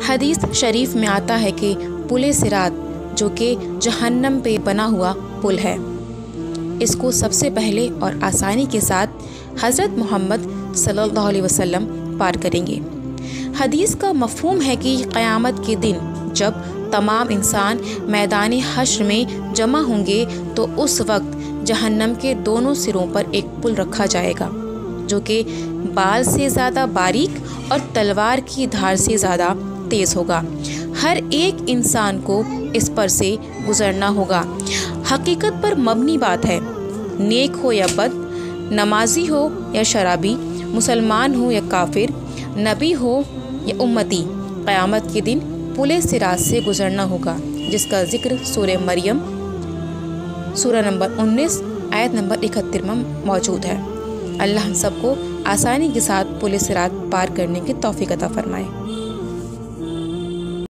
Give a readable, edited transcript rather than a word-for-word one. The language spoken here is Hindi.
हदीस शरीफ में आता है कि पुल सिरात, जो कि जहन्नम पे बना हुआ पुल है, इसको सबसे पहले और आसानी के साथ हज़रत मोहम्मद सल्लल्लाहु अलैहि वसल्लम पार करेंगे। हदीस का मफ़हूम है कि क़यामत के दिन जब तमाम इंसान मैदान हश्र में जमा होंगे तो उस वक्त जहन्नम के दोनों सिरों पर एक पुल रखा जाएगा, जो कि बाल से ज़्यादा बारीक और तलवार की धार से ज़्यादा तेज़ होगा। हर एक इंसान को इस पर से गुज़रना होगा। हकीकत पर मबनी बात है, नेक हो या बद, नमाजी हो या शराबी, मुसलमान हो या काफिर, नबी हो या उम्मती, क़यामत के दिन पुल सिरात से गुज़रना होगा, जिसका ज़िक्र सूरह मरियम सूरह नंबर 19 आयत नंबर 71 में मौजूद है। अल्लाह हम सबको आसानी के साथ पुल सिरात पार करने की तौफीक अता फरमाए।